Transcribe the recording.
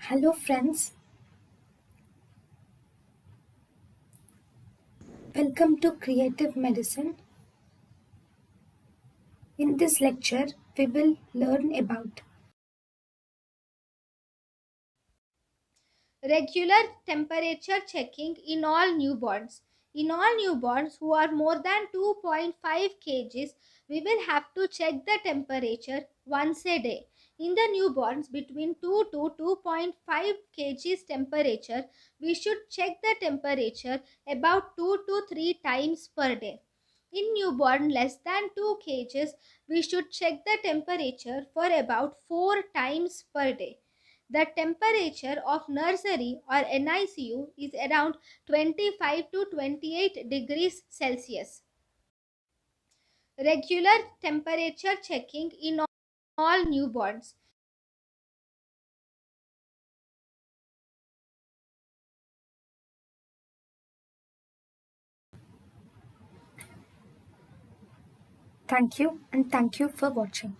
Hello, friends. Welcome to Creative Medicine. In this lecture, we will learn about Regular temperature checking in all newborns. In all newborns who are more than 2.5 kgs, we will have to check the temperature once a day. In the newborns between 2 to 2.5 kgs temperature, we should check the temperature about 2 to 3 times per day. In newborn less than 2 kgs, we should check the temperature for about 4 times per day. The temperature of nursery or NICU is around 25 to 28 degrees Celsius. Regular temperature checking in all newborns. thank you and thank you for watching.